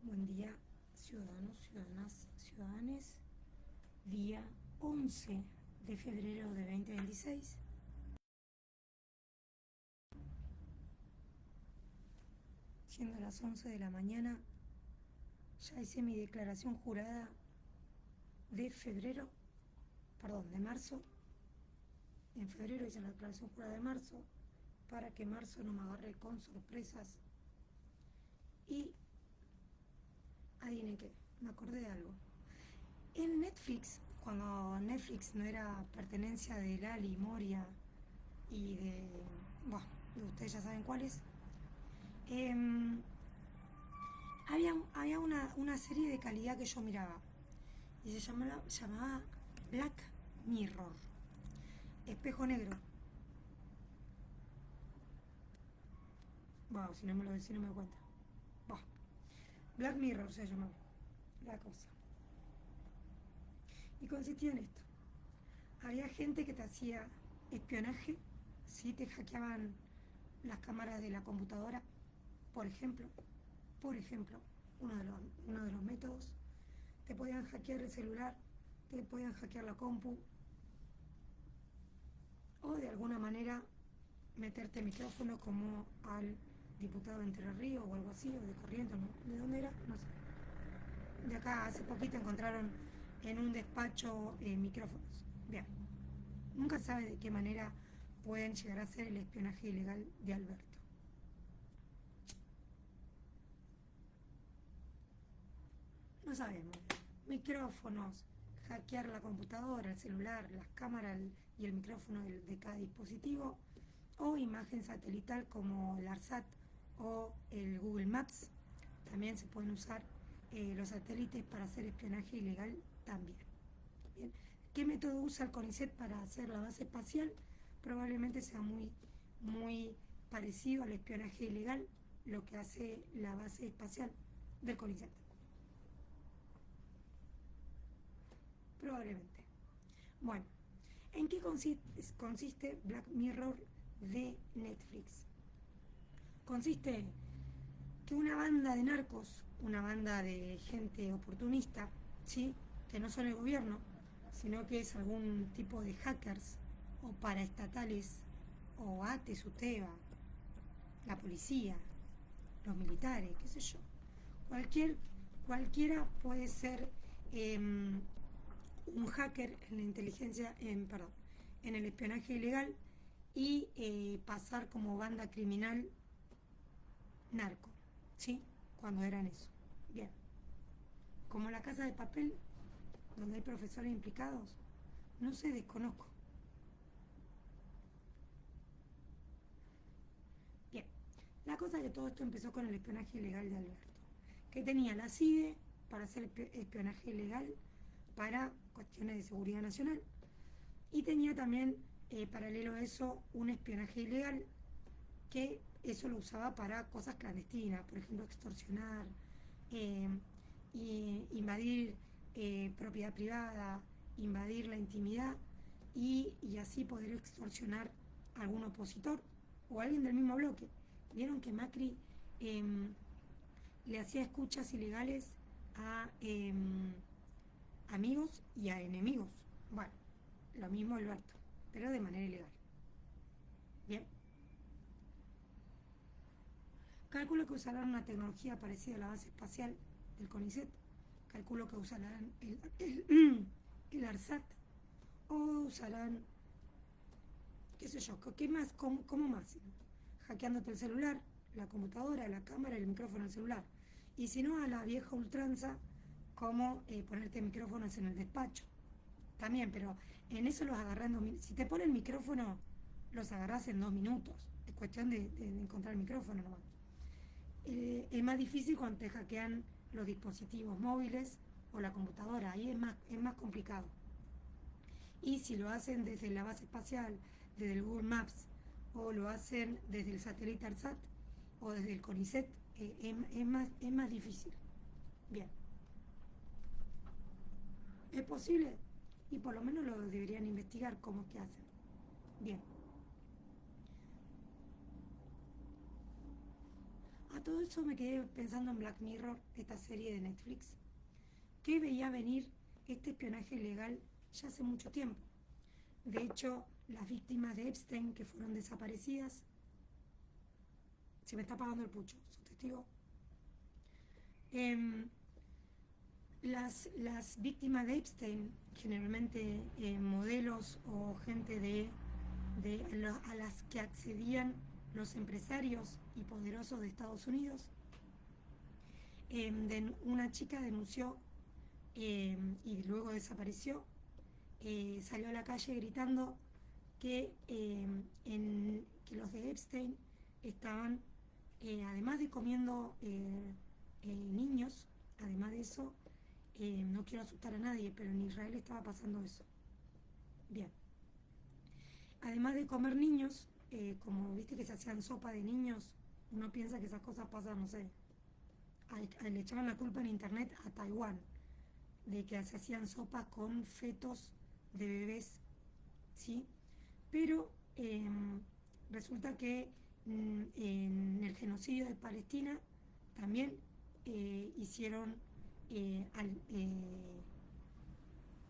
Buen día, ciudadanos, ciudadanas, ciudadanes. Día 11 de febrero de 2026. Siendo las 11 de la mañana, ya hice mi declaración jurada de febrero, perdón, de marzo. En febrero hice la declaración jurada de marzo para que marzo no me agarre con sorpresas. Y adivinen qué, me acordé de algo. En Netflix, cuando Netflix no era pertenencia de Lali, Moria y de, bueno, ustedes ya saben cuáles, eh, había una serie de calidad que yo miraba y se llamaba Black Mirror, espejo negro. Wow, si no me lo decís no me doy cuenta. Bah. Black Mirror se llamaba la cosa. Y consistía en esto. Había gente que te hacía espionaje, ¿sí? Te hackeaban las cámaras de la computadora, por ejemplo. Por ejemplo, uno de los métodos. Te podían hackear el celular, te podían hackear la compu, o de alguna manera meterte micrófono como al diputado de Entre Ríos o algo así, o de Corrientes, ¿no? ¿De dónde era? No sé. De acá hace poquito encontraron en un despacho micrófonos. Bien, nunca se sabe de qué manera pueden llegar a ser el espionaje ilegal de Alberto. No sabemos. Micrófonos, hackear la computadora, el celular, las cámaras y el micrófono de cada dispositivo, o imagen satelital como el ARSAT o el Google Maps. También se pueden usar los satélites para hacer espionaje ilegal también. Bien. ¿Qué método usa el CONICET para hacer la base espacial? Probablemente sea muy parecido al espionaje ilegal, lo que hace la base espacial del CONICET. Probablemente. Bueno, ¿en qué consiste Black Mirror de Netflix? Consiste que una banda de narcos, una banda de gente oportunista, ¿sí? Que no son el gobierno, sino que es algún tipo de hackers o paraestatales o ATES, UTEBA, la policía, los militares, qué sé yo. Cualquiera puede ser un hacker en la inteligencia, perdón, en el espionaje ilegal y pasar como banda criminal narco, ¿sí? Cuando eran eso. Bien. Como la Casa de Papel, donde hay profesores implicados, no sé, desconozco. Bien. La cosa es que todo esto empezó con el espionaje ilegal de Alberto, que tenía la CIDE para hacer espionaje ilegal para cuestiones de seguridad nacional y tenía también, paralelo a eso, un espionaje ilegal que eso lo usaba para cosas clandestinas, por ejemplo, extorsionar, eh, invadir propiedad privada, invadir la intimidad y así poder extorsionar a algún opositor o a alguien del mismo bloque. Vieron que Macri eh, le hacía escuchas ilegales a amigos y a enemigos. Bueno, lo mismo Alberto, pero de manera ilegal. Bien. Calculo que usarán una tecnología parecida a la base espacial del CONICET. Calculo que usarán el ARSAT. O usarán, qué sé yo, qué más, cómo más. Hackeándote el celular, la computadora, la cámara y el micrófono del celular. Y si no, a la vieja ultranza, como ponerte micrófonos en el despacho. También, pero en eso los agarrás en 2 minutos. Si te ponen micrófono, los agarrás en 2 minutos. Es cuestión de encontrar el micrófono nomás. Es más difícil cuando te hackean los dispositivos móviles o la computadora, ahí es más complicado. Y si lo hacen desde la base espacial, desde el Google Maps, o lo hacen desde el satélite ARSAT, o desde el CONICET, es más difícil. Bien. ¿Es posible? Y por lo menos lo deberían investigar cómo es que hacen. Bien. A todo eso me quedé pensando en Black Mirror, esta serie de Netflix, que veía venir este espionaje ilegal ya hace mucho tiempo. De hecho, las víctimas de Epstein que fueron desaparecidas, se me está apagando el pucho, ¿sos testigo? Las víctimas de Epstein, generalmente modelos o gente a las que accedían los empresarios y poderosos de Estados Unidos, una chica denunció y luego desapareció, salió a la calle gritando que los de Epstein estaban, además de comiendo niños, además de eso, no quiero asustar a nadie, pero en Israel estaba pasando eso. Bien. Además de comer niños, como viste que se hacían sopa de niños, uno piensa que esas cosas pasan, no sé, le echaban la culpa en internet a Taiwán, de que se hacían sopas con fetos de bebés, ¿sí? Pero resulta que en el genocidio de Palestina también hicieron,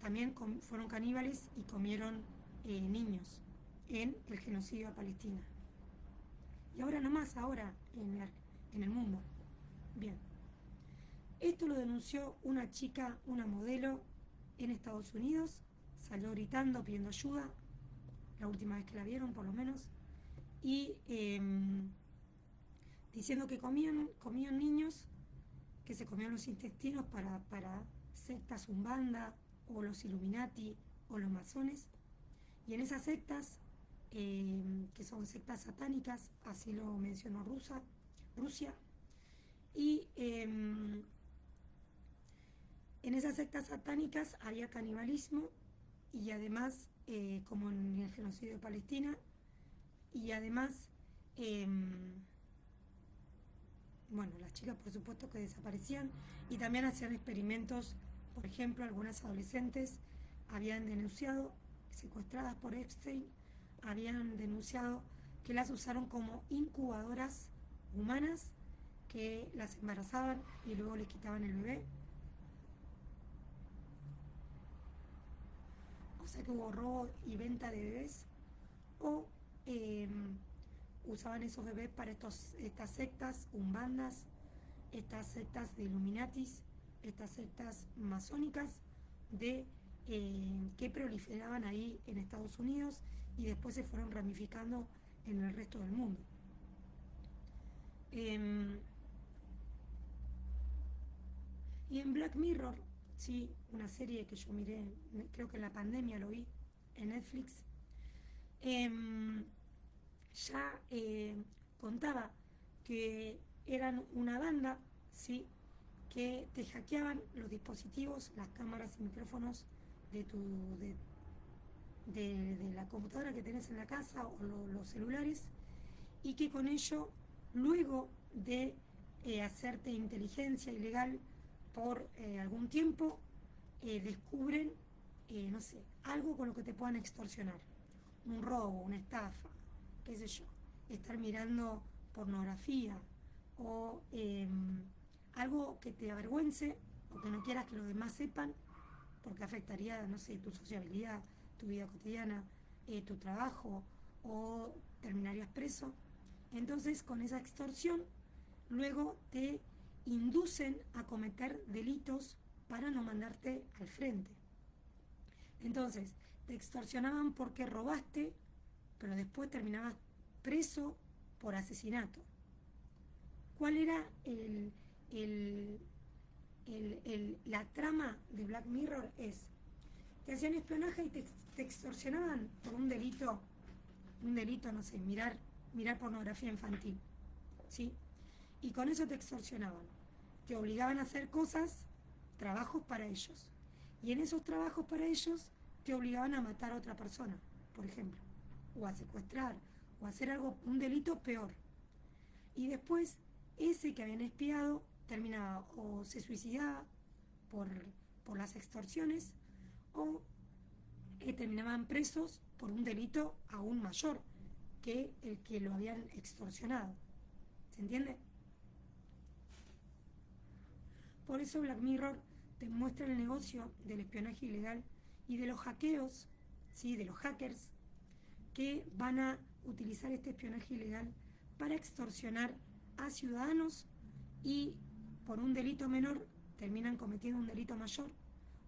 también fueron caníbales y comieron niños en el genocidio de Palestina. Y ahora nomás, ahora en el mundo. Bien. Esto lo denunció una chica, una modelo en Estados Unidos, salió gritando, pidiendo ayuda, la última vez que la vieron por lo menos, y diciendo que comían niños, que se comían los intestinos para sectas Umbanda o los Illuminati o los masones, y en esas sectas, que son sectas satánicas, así lo mencionó Rusia, y en esas sectas satánicas había canibalismo y además, como en el genocidio de Palestina, y además, bueno, las chicas por supuesto que desaparecían y también hacían experimentos. Por ejemplo, algunas adolescentes habían denunciado, secuestradas por Epstein, habían denunciado que las usaron como incubadoras humanas, que las embarazaban y luego les quitaban el bebé. O sea que hubo robo y venta de bebés, o usaban esos bebés para estas sectas umbandas, estas sectas de Illuminatis, estas sectas masónicas que proliferaban ahí en Estados Unidos y después se fueron ramificando en el resto del mundo. Y en Black Mirror, sí, una serie que yo miré, creo que en la pandemia lo vi en Netflix, ya contaba que eran una banda, ¿sí?, que te hackeaban los dispositivos, las cámaras y micrófonos de la computadora que tenés en la casa o los celulares, y que con ello, luego de hacerte inteligencia ilegal por algún tiempo, descubren, no sé, algo con lo que te puedan extorsionar, un robo, una estafa, qué sé yo, estar mirando pornografía o algo que te avergüence o que no quieras que los demás sepan, porque afectaría, no sé, tu sociabilidad, tu vida cotidiana, tu trabajo, o terminarías preso. Entonces, con esa extorsión, luego te inducen a cometer delitos para no mandarte al frente. Entonces, te extorsionaban porque robaste, pero después terminabas preso por asesinato. ¿Cuál era la trama de Black Mirror? Te hacían espionaje y te extorsionaban por un delito, no sé, mirar pornografía infantil, ¿sí? Y con eso te extorsionaban, te obligaban a hacer cosas, trabajos para ellos, y en esos trabajos para ellos te obligaban a matar a otra persona, por ejemplo, o a secuestrar, o a hacer un delito peor. Y después, ese que habían espiado terminaba o se suicidaba por las extorsiones, o terminaban presos por un delito aún mayor que el que lo habían extorsionado. ¿Se entiende? Por eso Black Mirror te muestra el negocio del espionaje ilegal y de los hackeos, ¿sí? De los hackers que van a utilizar este espionaje ilegal para extorsionar a ciudadanos y por un delito menor terminan cometiendo un delito mayor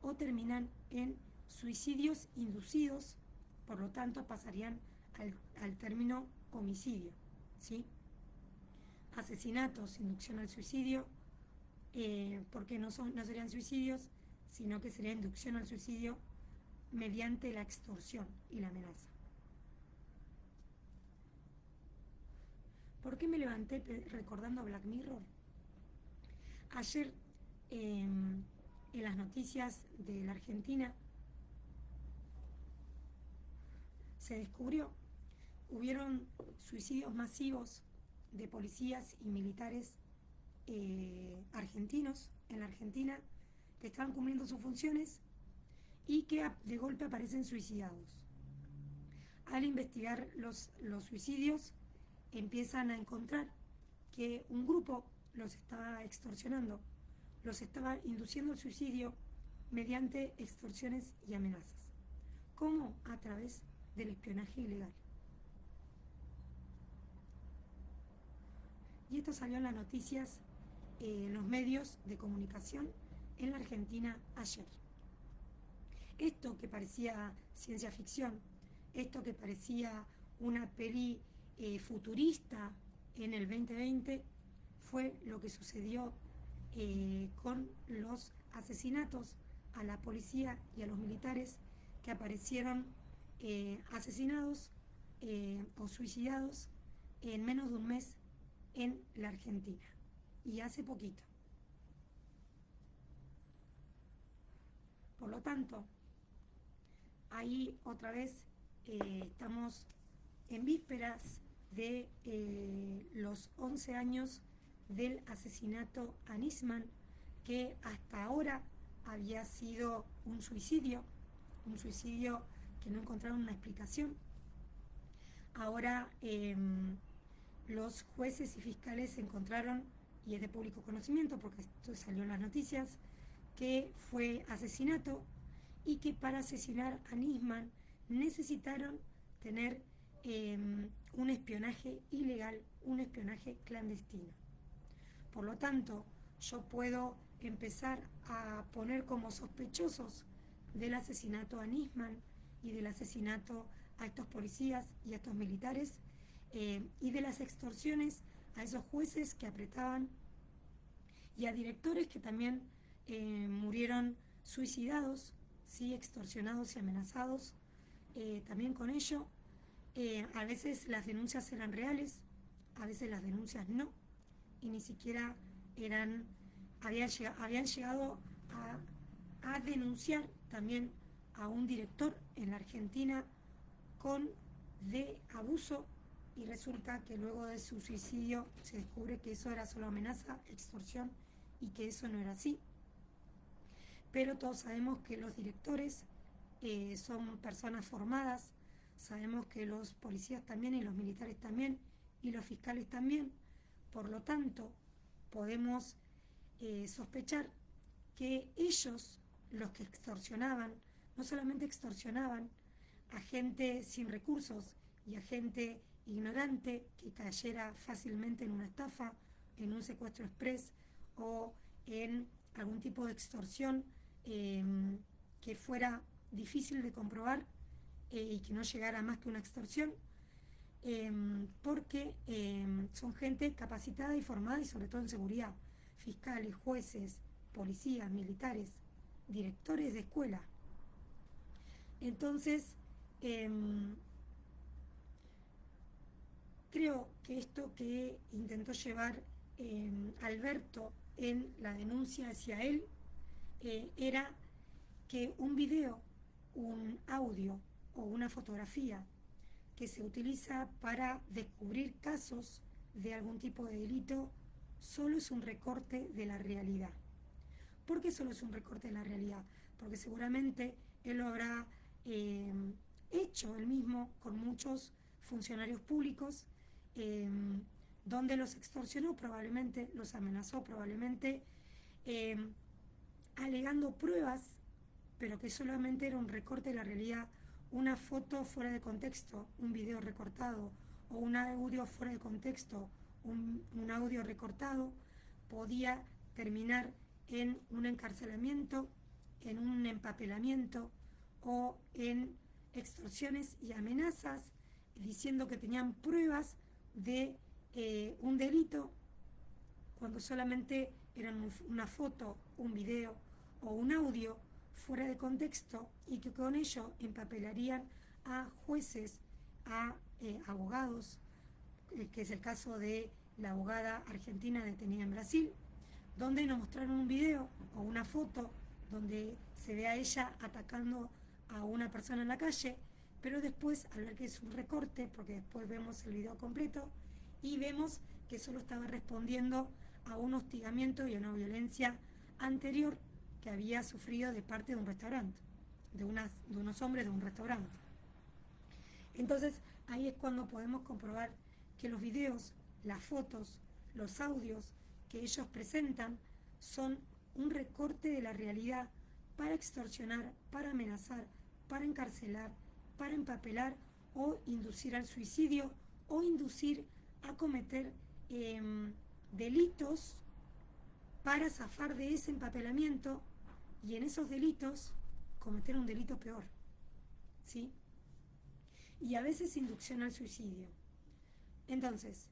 o terminan en suicidios inducidos, por lo tanto pasarían al término homicidio, ¿sí? Asesinatos, inducción al suicidio, porque no serían suicidios, sino que sería inducción al suicidio mediante la extorsión y la amenaza. ¿Por qué me levanté recordando Black Mirror? Ayer, en las noticias de la Argentina, se descubrió, hubieron suicidios masivos de policías y militares argentinos en la Argentina que estaban cumpliendo sus funciones y que de golpe aparecen suicidados. Al investigar los suicidios, empiezan a encontrar que un grupo los estaba extorsionando, los estaba induciendo al suicidio mediante extorsiones y amenazas. ¿Cómo? A través del espionaje ilegal. Y esto salió en las noticias, en los medios de comunicación en la Argentina ayer. Esto que parecía ciencia ficción, esto que parecía una peli futurista en el 2020, fue lo que sucedió con los asesinatos a la policía y a los militares que aparecieron asesinados o suicidados en menos de un mes en la Argentina, y hace poquito. Por lo tanto, ahí otra vez estamos en vísperas de los 11 años del asesinato a Nisman, que hasta ahora había sido un suicidio que no encontraron una explicación. Ahora los jueces y fiscales encontraron, y es de público conocimiento porque esto salió en las noticias, que fue asesinato y que para asesinar a Nisman necesitaron tener un espionaje ilegal, un espionaje clandestino. Por lo tanto, yo puedo empezar a poner como sospechosos del asesinato a Nisman y del asesinato a estos policías y a estos militares y de las extorsiones a esos jueces que apretaban y a directores que también murieron suicidados, ¿sí? Extorsionados y amenazados también con ello. A veces las denuncias eran reales, a veces las denuncias no, y ni siquiera habían llegado a denunciar también a un director en la Argentina de abuso, y resulta que luego de su suicidio se descubre que eso era solo amenaza, extorsión, y que eso no era así. Pero todos sabemos que los directores son personas formadas, sabemos que los policías también y los militares también y los fiscales también. Por lo tanto, podemos sospechar que ellos, los que extorsionaban, no solamente extorsionaban a gente sin recursos y a gente ignorante que cayera fácilmente en una estafa, en un secuestro express o en algún tipo de extorsión que fuera difícil de comprobar y que no llegara a más que una extorsión, porque son gente capacitada y formada, y sobre todo en seguridad, fiscales, jueces, policías, militares, directores de escuela. Entonces, creo que esto que intentó llevar Alberto en la denuncia hacia él era que un video, un audio o una fotografía que se utiliza para descubrir casos de algún tipo de delito solo es un recorte de la realidad. ¿Por qué solo es un recorte de la realidad? Porque seguramente él lo habrá hecho él mismo con muchos funcionarios públicos, donde los extorsionó probablemente, los amenazó probablemente, alegando pruebas, pero que solamente era un recorte de la realidad, una foto fuera de contexto, un video recortado, o un audio fuera de contexto, un audio recortado, podía terminar en un encarcelamiento, en un empapelamiento o en extorsiones y amenazas, diciendo que tenían pruebas de un delito, cuando solamente eran una foto, un video o un audio fuera de contexto, y que con ello empapelarían a jueces, a abogados, que es el caso de la abogada argentina detenida en Brasil, donde nos mostraron un video o una foto donde se ve a ella atacando a una persona en la calle, pero después, al ver que es un recorte, porque después vemos el video completo y vemos que solo estaba respondiendo a un hostigamiento y a una violencia anterior que había sufrido de parte de un restaurante, de unos hombres de un restaurante. Entonces, ahí es cuando podemos comprobar que los videos, las fotos, los audios que ellos presentan son un recorte de la realidad para extorsionar, para amenazar, para encarcelar, para empapelar o inducir al suicidio o inducir a cometer delitos para zafar de ese empapelamiento y en esos delitos cometer un delito peor, ¿sí? Y a veces inducción al suicidio. Entonces,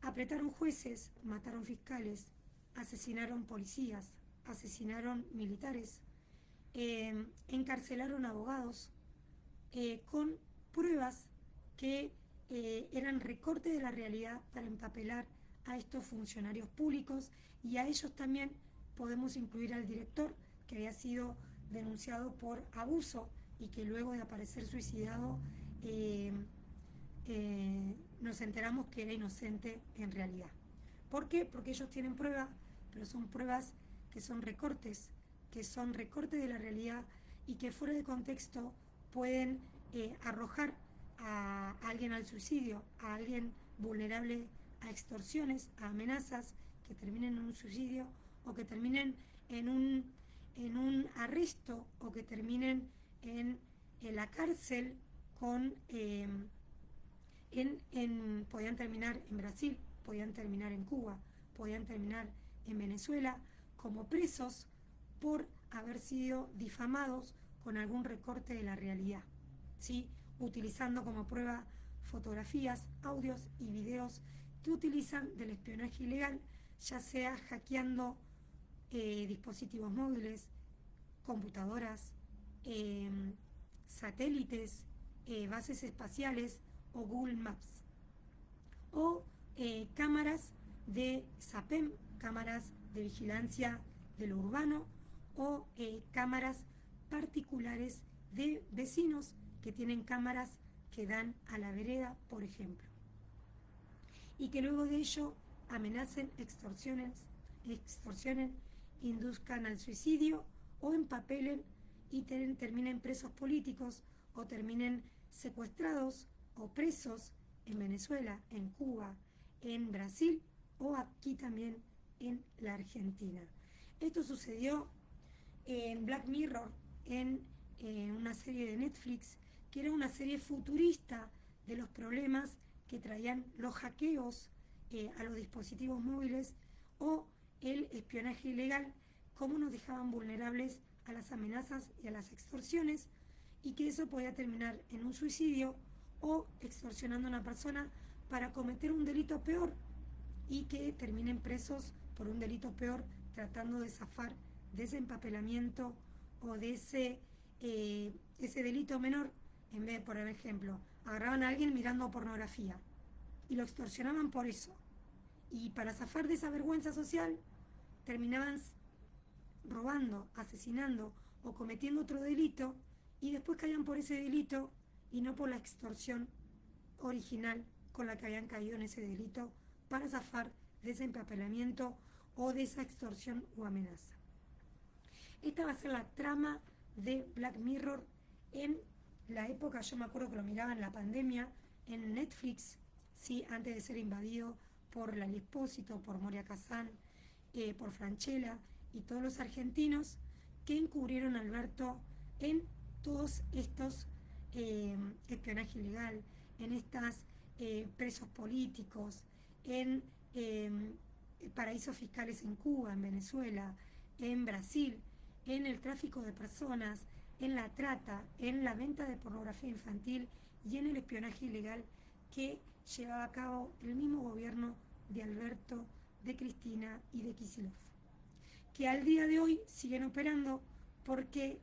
apretaron jueces, mataron fiscales, asesinaron policías, asesinaron militares, encarcelaron abogados con pruebas que eran recortes de la realidad para empapelar a estos funcionarios públicos, y a ellos también podemos incluir al director, que había sido denunciado por abuso y que luego de aparecer suicidado nos enteramos que era inocente en realidad. ¿Por qué? Porque ellos tienen pruebas, pero son pruebas que son recortes de la realidad y que fuera de contexto pueden arrojar a alguien al suicidio, a alguien vulnerable a extorsiones, a amenazas, que terminen en un suicidio o que terminen en un arresto o que terminen en la cárcel con podían terminar en Brasil, podían terminar en Cuba, podían terminar en Venezuela como presos por haber sido difamados con algún recorte de la realidad, ¿sí? Utilizando como prueba fotografías, audios y videos que utilizan del espionaje ilegal, ya sea hackeando dispositivos móviles, computadoras, satélites, bases espaciales o Google Maps, o cámaras de SAPEM, cámaras de vigilancia de lo urbano, o cámaras particulares de vecinos que tienen cámaras que dan a la vereda, por ejemplo, y que luego de ello amenacen, extorsionen, induzcan al suicidio o empapelen y terminen presos políticos o terminen secuestrados o presos en Venezuela, en Cuba, en Brasil o aquí también en la Argentina. Esto sucedió en Black Mirror, en una serie de Netflix, que era una serie futurista de los problemas que traían los hackeos a los dispositivos móviles o el espionaje ilegal, cómo nos dejaban vulnerables a las amenazas y a las extorsiones, y que eso podía terminar en un suicidio o extorsionando a una persona para cometer un delito peor y que terminen presos por un delito peor, tratando de zafar de ese empapelamiento o de ese delito menor. En vez de, por ejemplo, agarraban a alguien mirando pornografía y lo extorsionaban por eso, y para zafar de esa vergüenza social terminaban robando, asesinando o cometiendo otro delito, y después caían por ese delito y no por la extorsión original con la que habían caído en ese delito, para zafar de ese empapelamiento o de esa extorsión o amenaza. Esta va a ser la trama de Black Mirror en la época, yo me acuerdo que lo miraba en la pandemia, en Netflix, ¿sí? Antes de ser invadido por Lali Espósito, por Moria Kazan, por Francella y todos los argentinos que encubrieron a Alberto en todos estos espionaje ilegal, en estos presos políticos, en paraísos fiscales en Cuba, en Venezuela, en Brasil, en el tráfico de personas, en la trata, en la venta de pornografía infantil y en el espionaje ilegal que llevaba a cabo el mismo gobierno de Alberto, de Cristina y de Kicillof, que al día de hoy siguen operando porque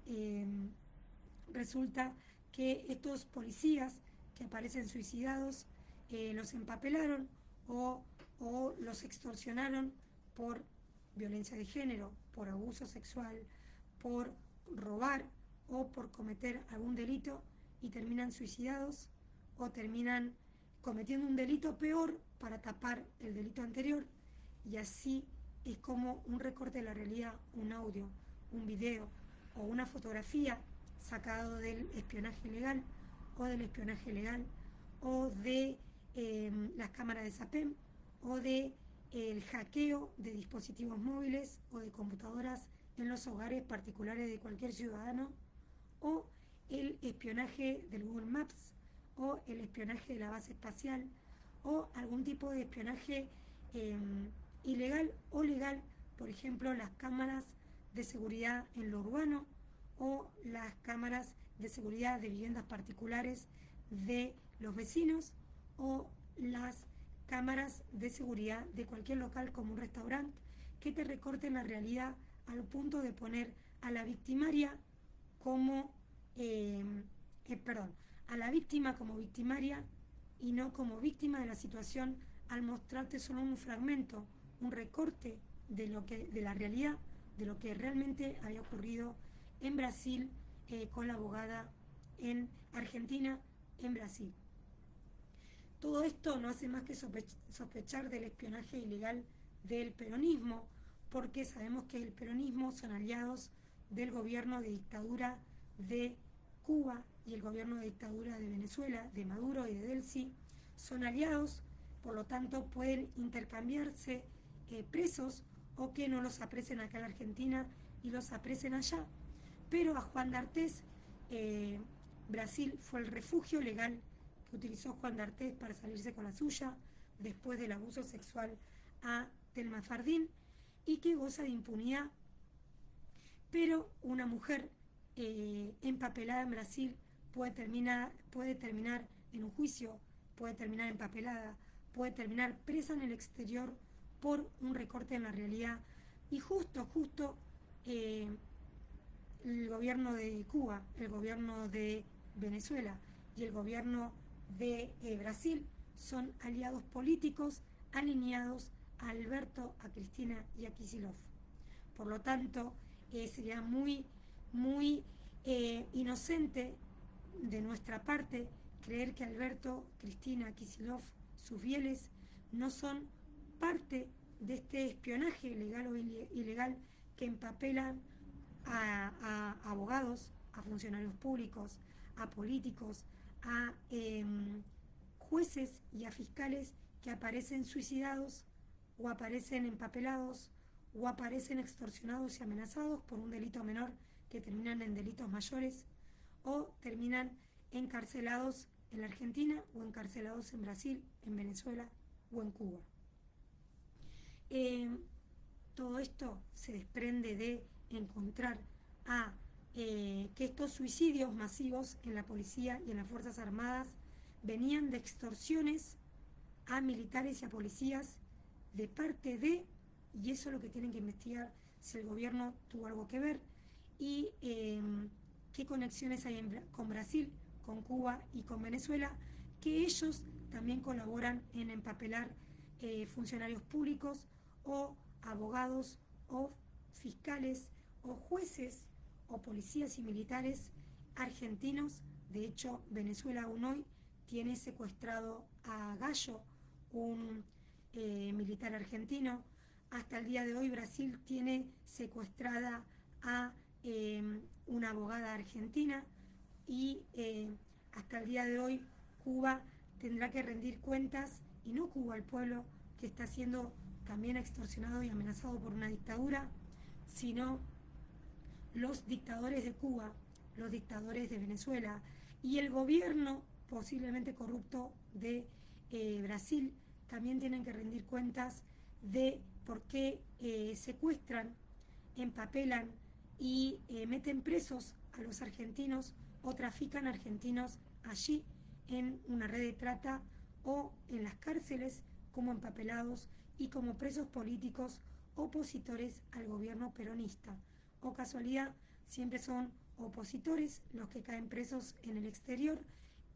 resulta que estos policías que aparecen suicidados los empapelaron o los extorsionaron por violencia de género, por abuso sexual, por robar o por cometer algún delito y terminan suicidados o terminan cometiendo un delito peor para tapar el delito anterior, y así es como un recorte de la realidad, un audio, un video o una fotografía sacado del espionaje ilegal o del espionaje legal o de las cámaras de SAPEM o de el hackeo de dispositivos móviles o de computadoras en los hogares particulares de cualquier ciudadano, o el espionaje del Google Maps o el espionaje de la base espacial o algún tipo de espionaje ilegal o legal, por ejemplo las cámaras de seguridad en lo urbano o las cámaras de seguridad de viviendas particulares de los vecinos o las cámaras de seguridad de cualquier local como un restaurante, que te recorten la realidad al punto de poner a la victimaria como a la víctima como victimaria y no como víctima de la situación, al mostrarte solo un fragmento, un recorte de la realidad, de lo que realmente había ocurrido en Brasil con la abogada en Argentina, en Brasil. Todo esto no hace más que sospechar del espionaje ilegal del peronismo, porque sabemos que el peronismo son aliados del gobierno de dictadura de Cuba y el gobierno de dictadura de Venezuela, de Maduro y de Delcy, son aliados, por lo tanto pueden intercambiarse presos o que no los apresen acá en la Argentina y los apresen allá. Pero a Juan D'Artés, Brasil fue el refugio legal que utilizó Juan D'Artés para salirse con la suya después del abuso sexual a Telma Fardín y que goza de impunidad. Pero una mujer empapelada en Brasil puede terminar en un juicio, puede terminar empapelada, puede terminar presa en el exterior por un recorte en la realidad. Y justo el gobierno de Cuba, el gobierno de Venezuela y el gobierno de Brasil son aliados políticos alineados a Alberto, a Cristina y a Kicillof. Por lo tanto, sería muy inocente de nuestra parte creer que Alberto, Cristina, Kicillof, sus fieles, no son parte de este espionaje legal o ilegal que empapelan a abogados, a funcionarios públicos, a políticos, a jueces y a fiscales que aparecen suicidados o aparecen empapelados o aparecen extorsionados y amenazados por un delito menor que terminan en delitos mayores o terminan encarcelados en la Argentina o encarcelados en Brasil, en Venezuela o en Cuba. Todo esto se desprende de encontrar que estos suicidios masivos en la policía y en las Fuerzas Armadas venían de extorsiones a militares y a policías de parte de, y eso es lo que tienen que investigar, si el gobierno tuvo algo que ver y qué conexiones hay con Brasil, con Cuba y con Venezuela, que ellos también colaboran en empapelar funcionarios públicos o abogados o fiscales o jueces o policías y militares argentinos. De hecho, Venezuela aún hoy tiene secuestrado a Gallo, un militar argentino. Hasta el día de hoy Brasil tiene secuestrada a una abogada argentina y hasta el día de hoy Cuba tendrá que rendir cuentas, y no Cuba, el pueblo que está siendo también extorsionado y amenazado por una dictadura, sino los dictadores de Cuba, los dictadores de Venezuela y el gobierno posiblemente corrupto de Brasil también tienen que rendir cuentas de por qué secuestran, empapelan y meten presos a los argentinos o trafican argentinos allí en una red de trata o en las cárceles como empapelados y como presos políticos opositores al gobierno peronista. O casualidad, siempre son opositores los que caen presos en el exterior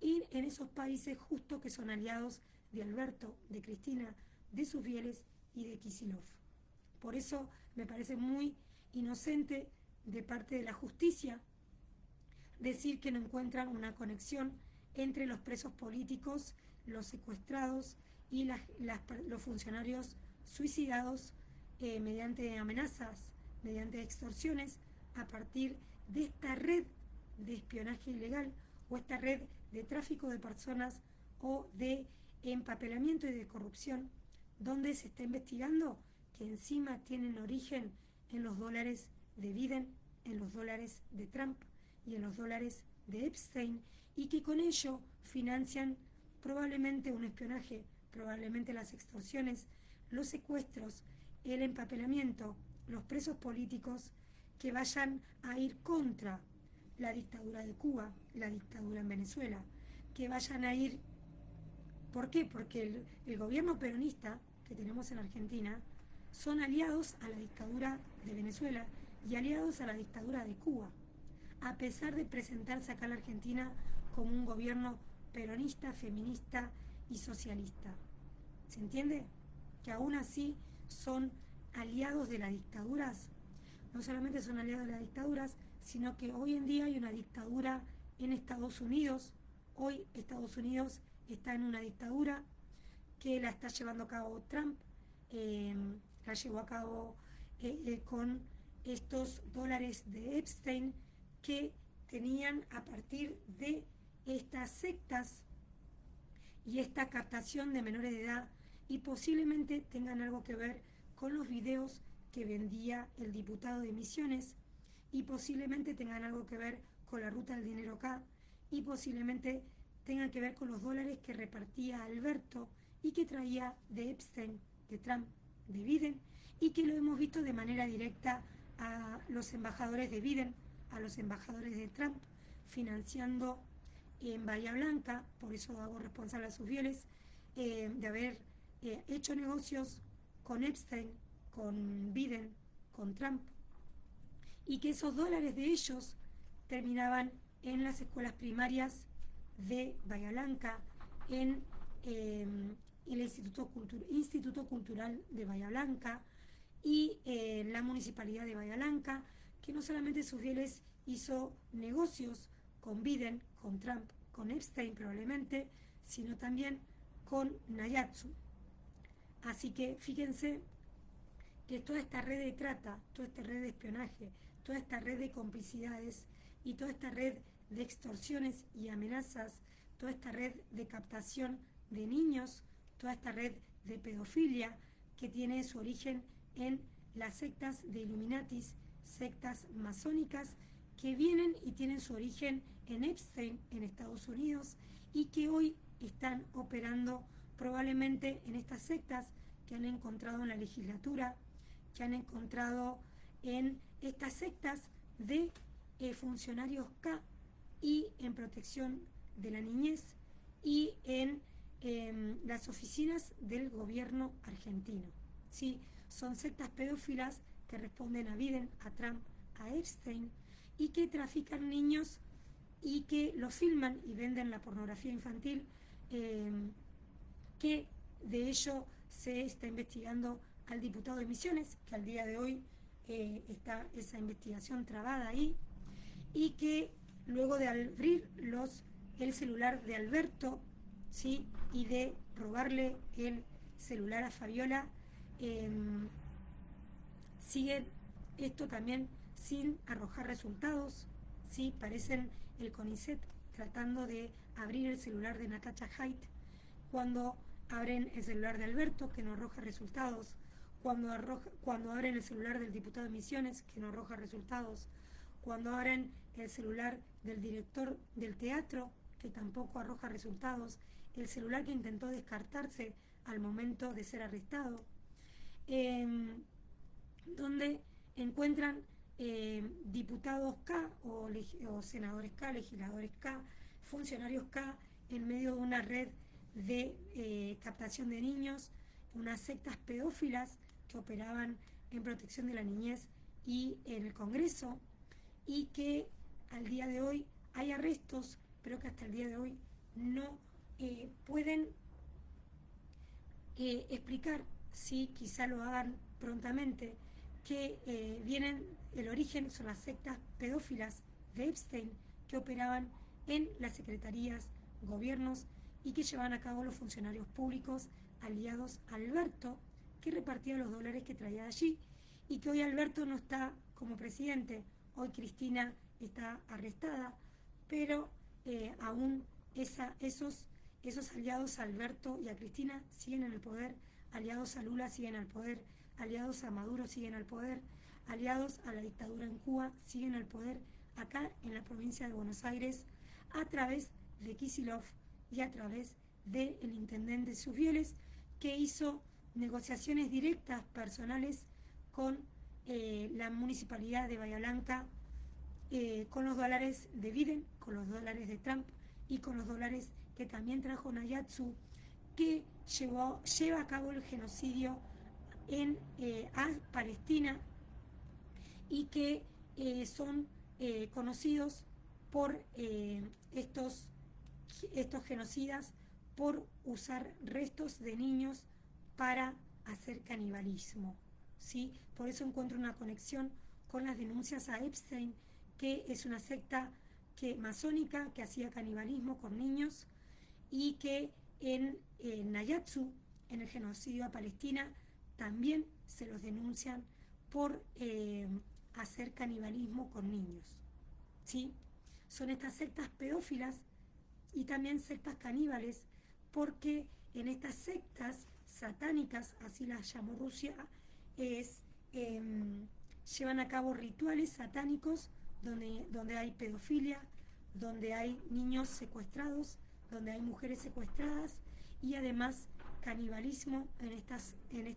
y en esos países justo que son aliados de Alberto, de Cristina, de sus fieles y de Kicillof. Por eso me parece muy inocente de parte de la justicia decir que no encuentran una conexión entre los presos políticos, los secuestrados y los funcionarios suicidados mediante amenazas, mediante extorsiones, a partir de esta red de espionaje ilegal o esta red de tráfico de personas o de empapelamiento y de corrupción, donde se está investigando que encima tienen origen en los dólares de Biden, en los dólares de Trump y en los dólares de Epstein, y que con ello financian probablemente un espionaje, probablemente las extorsiones, los secuestros, el empapelamiento, los presos políticos que vayan a ir contra la dictadura de Cuba, la dictadura en Venezuela, que vayan a ir. ¿Por qué? Porque el gobierno peronista que tenemos en Argentina son aliados a la dictadura de Venezuela y aliados a la dictadura de Cuba, a pesar de presentarse acá en la Argentina como un gobierno peronista, feminista y socialista. ¿Se entiende? Que aún así son aliados de las dictaduras. No solamente son aliados de las dictaduras, sino que hoy en día hay una dictadura en Estados Unidos. Hoy Estados Unidos está en una dictadura que la está llevando a cabo Trump, la llevó a cabo con estos dólares de Epstein que tenían a partir de estas sectas y esta captación de menores de edad, y posiblemente tengan algo que ver con los videos que vendía el diputado de Misiones, y posiblemente tengan algo que ver con la ruta del dinero acá, y posiblemente tengan que ver con los dólares que repartía Alberto y que traía de Epstein, de Trump, de Biden, y que lo hemos visto de manera directa a los embajadores de Biden, a los embajadores de Trump, financiando en Bahía Blanca. Por eso hago responsable a sus fieles de haber hecho negocios con Epstein, con Biden, con Trump, y que esos dólares de ellos terminaban en las escuelas primarias de Bahía Blanca, en el Instituto Cultural de Bahía Blanca y en la Municipalidad de Bahía Blanca, que no solamente sus fieles hizo negocios con Biden, con Trump, con Epstein probablemente, sino también con Nayatsu. Así que fíjense que toda esta red de trata, toda esta red de espionaje, toda esta red de complicidades y toda esta red de extorsiones y amenazas, toda esta red de captación de niños, toda esta red de pedofilia que tiene su origen en las sectas de Illuminatis, sectas masónicas que vienen y tienen su origen en Epstein, en Estados Unidos, y que hoy están operando probablemente en estas sectas que han encontrado en la legislatura, que han encontrado en estas sectas de funcionarios K y en protección de la niñez y en las oficinas del gobierno argentino. ¿Sí? Son sectas pedófilas que responden a Biden, a Trump, a Epstein, y que trafican niños y que los filman y venden la pornografía infantil, que de ello se está investigando al diputado de Misiones, que al día de hoy está esa investigación trabada ahí, y que luego de abrir el celular de Alberto, ¿sí?, y de robarle el celular a Fabiola, sigue esto también sin arrojar resultados, ¿sí? Parecen el CONICET tratando de abrir el celular de Natacha Haidt cuando abren el celular de Alberto, que no arroja resultados, cuando abren el celular del diputado de Misiones, que no arroja resultados, cuando abren el celular del director del teatro, que tampoco arroja resultados, el celular que intentó descartarse al momento de ser arrestado, donde encuentran diputados K o senadores K, legisladores K, funcionarios K, en medio de una red de captación de niños, unas sectas pedófilas que operaban en protección de la niñez y en el Congreso, y que al día de hoy hay arrestos, pero que hasta el día de hoy no pueden explicar, si quizá lo hagan prontamente, que el origen son las sectas pedófilas de Epstein que operaban en las secretarías, gobiernos y que llevaban a cabo los funcionarios públicos aliados a Alberto, que repartía los dólares que traía de allí, y que hoy Alberto no está como presidente, hoy Cristina está arrestada, pero aún esos aliados a Alberto y a Cristina siguen en el poder, aliados a Lula siguen al poder, aliados a Maduro siguen al poder, aliados a la dictadura en Cuba siguen al poder acá en la provincia de Buenos Aires, a través de Kicillof y a través del intendente Susbieles, que hizo negociaciones directas personales con la municipalidad de Bahía Blanca, con los dólares de Biden, con los dólares de Trump y con los dólares que también trajo Nayatsu, que lleva a cabo el genocidio a Palestina, y que son conocidos por estos genocidas por usar restos de niños para hacer canibalismo, ¿sí? Por eso encuentro una conexión con las denuncias a Epstein, que es una secta masónica que hacía canibalismo con niños, y que en Nayatsu, en el genocidio a Palestina, también se los denuncian por hacer canibalismo con niños, ¿sí? Son estas sectas pedófilas y también sectas caníbales, porque en estas sectas satánicas, así las llamó Rusia, llevan a cabo rituales satánicos donde hay pedofilia, donde hay niños secuestrados, donde hay mujeres secuestradas, y además canibalismo en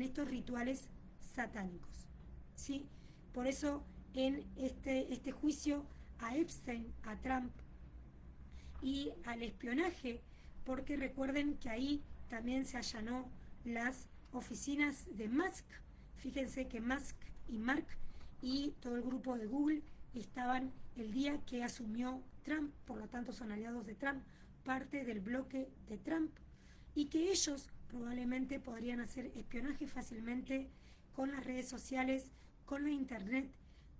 estos rituales satánicos, ¿sí? Por eso en este juicio a Epstein, a Trump y al espionaje, porque recuerden que ahí también se allanó las oficinas de Musk. Fíjense que Musk y Mark y todo el grupo de Google estaban el día que asumió Trump, por lo tanto son aliados de Trump, parte del bloque de Trump, y que ellos probablemente podrían hacer espionaje fácilmente con las redes sociales, con la internet,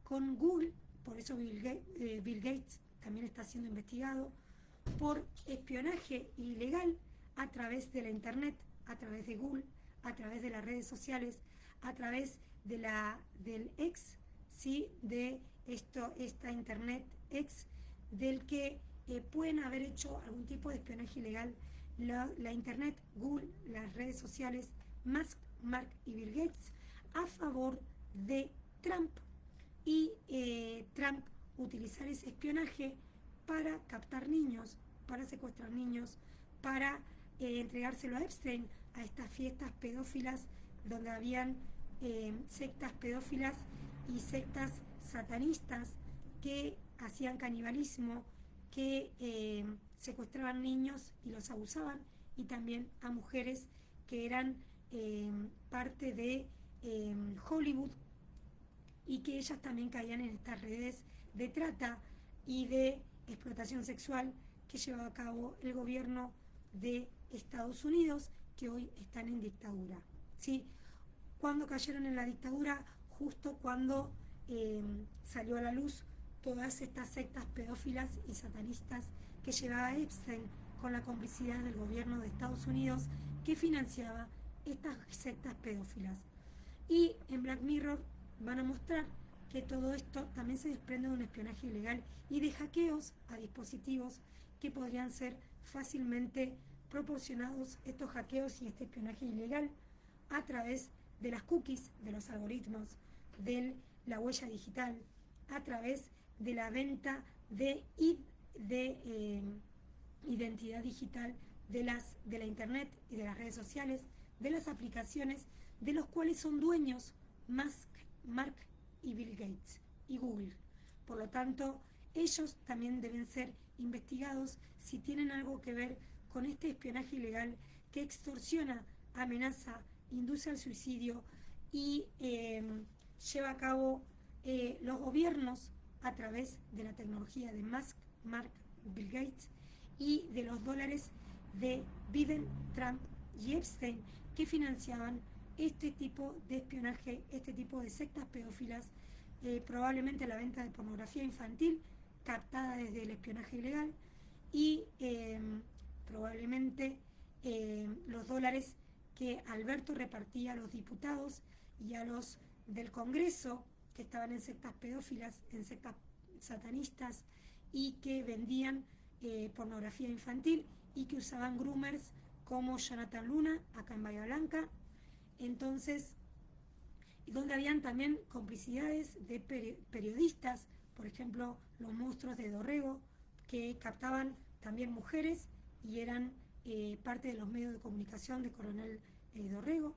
con Google. Por eso Bill Gates también está siendo investigado por espionaje ilegal a través de la internet, a través de Google, a través de las redes sociales, a través del ex, ¿sí? De esta internet ex, del que pueden haber hecho algún tipo de espionaje ilegal la internet, Google, las redes sociales, Musk, Mark y Bill Gates, a favor de Trump, y Trump utilizar ese espionaje para captar niños, para secuestrar niños, para entregárselo a Epstein, a estas fiestas pedófilas donde habían sectas pedófilas y sectas satanistas que hacían canibalismo, que secuestraban niños y los abusaban, y también a mujeres que eran parte de Hollywood, y que ellas también caían en estas redes de trata y de explotación sexual que llevaba a cabo el gobierno de Estados Unidos, que hoy están en dictadura, ¿sí? Cuando cayeron en la dictadura, justo cuando salió a la luz todas estas sectas pedófilas y satanistas que llevaba Epstein con la complicidad del gobierno de Estados Unidos, que financiaba estas sectas pedófilas. Y en Black Mirror van a mostrar que todo esto también se desprende de un espionaje ilegal y de hackeos a dispositivos que podrían ser fácilmente proporcionados, estos hackeos y este espionaje ilegal, a través de las cookies, de los algoritmos, de la huella digital, a través de la venta de identidad digital de la internet y de las redes sociales, de las aplicaciones, de los cuales son dueños Musk, Mark y Bill Gates y Google. Por lo tanto, ellos también deben ser investigados si tienen algo que ver con este espionaje ilegal que extorsiona, amenaza, induce al suicidio y lleva a cabo los gobiernos a través de la tecnología de Musk, Mark, Bill Gates y de los dólares de Biden, Trump y Epstein, que financiaban este tipo de espionaje, este tipo de sectas pedófilas, probablemente la venta de pornografía infantil captada desde el espionaje ilegal y probablemente los dólares que Alberto repartía a los diputados y a los del Congreso que estaban en sectas pedófilas, en sectas satanistas y que vendían pornografía infantil y que usaban groomers como Jonathan Luna acá en Bahía Blanca. Entonces, donde habían también complicidades de periodistas, por ejemplo, los monstruos de Dorrego, que captaban también mujeres y eran parte de los medios de comunicación de Coronel Dorrego,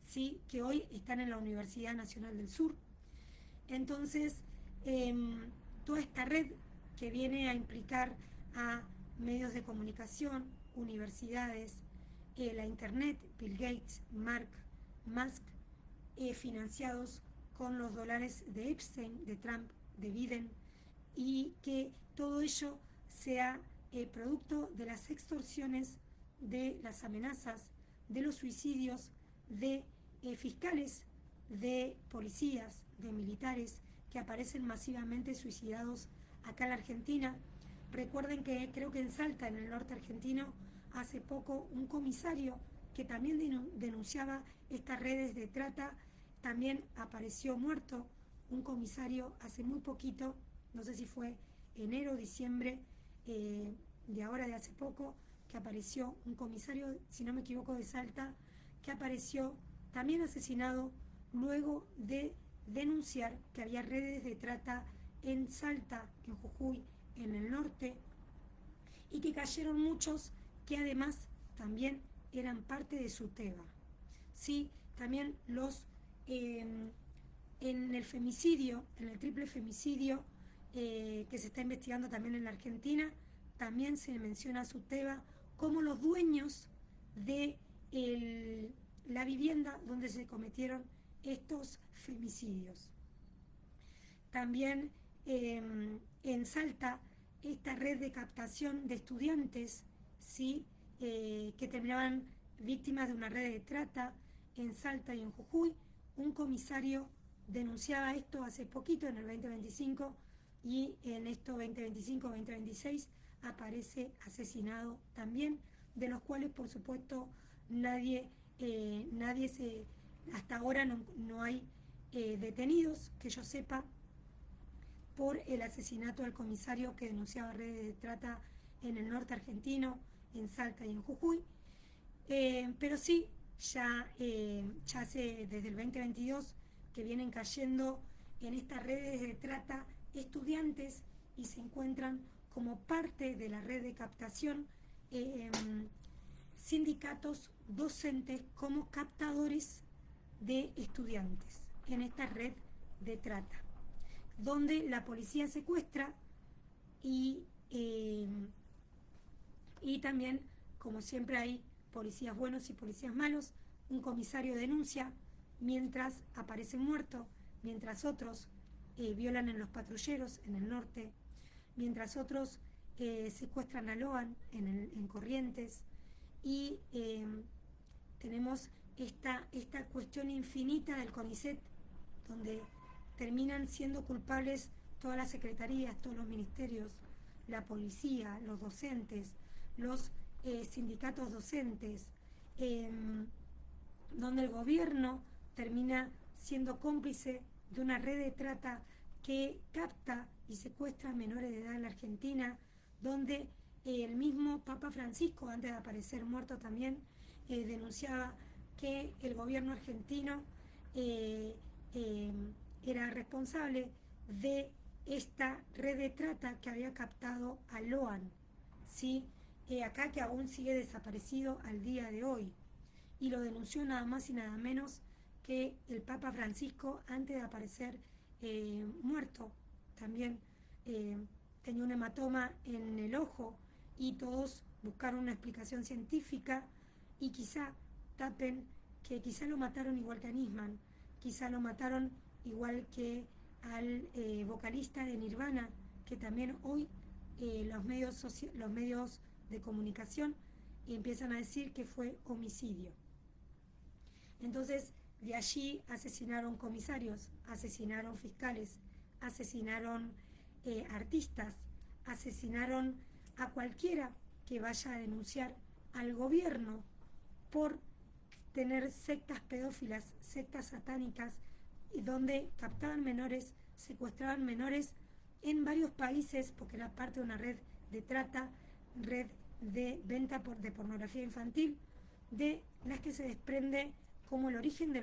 ¿sí? Que hoy están en la Universidad Nacional del Sur. Entonces, toda esta red que viene a implicar a medios de comunicación, universidades, la internet, Bill Gates, Mark, Musk, financiados con los dólares de Epstein, de Trump, de Biden, y que todo ello sea producto de las extorsiones, de las amenazas, de los suicidios, de fiscales, de policías, de militares que aparecen masivamente suicidados acá en la Argentina. Recuerden que creo que en Salta, en el norte argentino, hace poco un comisario que también denunciaba estas redes de trata, también apareció muerto. Un comisario hace muy poquito, no sé si fue enero o diciembre de ahora, de hace poco, que apareció un comisario, si no me equivoco, de Salta, que apareció también asesinado luego de denunciar que había redes de trata en Salta, en Jujuy, en el norte, y que cayeron muchos que además también eran parte de su teba. Sí, también en el femicidio, en el triple femicidio que se está investigando también en la Argentina, también se menciona a su teba como los dueños de la vivienda donde se cometieron estos femicidios. También en Salta, esta red de captación de estudiantes, ¿sí? Que terminaban víctimas de una red de trata en Salta y en Jujuy. Un comisario denunciaba esto hace poquito, en el 2025, y en esto 2025-2026 aparece asesinado también, de los cuales por supuesto hasta ahora no hay detenidos que yo sepa por el asesinato del comisario que denunciaba redes de trata en el norte argentino, en Salta y en Jujuy. Pero sí, ya hace desde el 2022 que vienen cayendo en estas redes de trata estudiantes y se encuentran como parte de la red de captación sindicatos docentes como captadores de estudiantes en esta red de trata, donde la policía secuestra y también, como siempre hay policías buenos y policías malos, un comisario denuncia mientras aparece muerto, mientras otros violan en los patrulleros en el norte, mientras otros secuestran a Loan en Corrientes, y tenemos esta cuestión infinita del CONICET, donde terminan siendo culpables todas las secretarías, todos los ministerios, la policía, los docentes, los sindicatos docentes, donde el gobierno termina siendo cómplice de una red de trata que capta y secuestra a menores de edad en la Argentina, donde el mismo Papa Francisco, antes de aparecer muerto también, denunciaba que el gobierno argentino era responsable de esta red de trata que había captado a Loan, ¿sí? Acá que aún sigue desaparecido al día de hoy. Y lo denunció nada más y nada menos que el Papa Francisco antes de aparecer muerto. También tenía un hematoma en el ojo y todos buscaron una explicación científica y quizá tapen que quizá lo mataron igual que a Nisman, quizá lo mataron igual que al vocalista de Nirvana, que también hoy los medios de comunicación empiezan a decir que fue homicidio. Entonces, de allí asesinaron comisarios, asesinaron fiscales, asesinaron artistas, asesinaron a cualquiera que vaya a denunciar al gobierno por tener sectas pedófilas, sectas satánicas, y donde captaban menores, secuestraban menores en varios países, porque era parte de una red de trata, red de venta de pornografía infantil, de las que se desprende como el origen de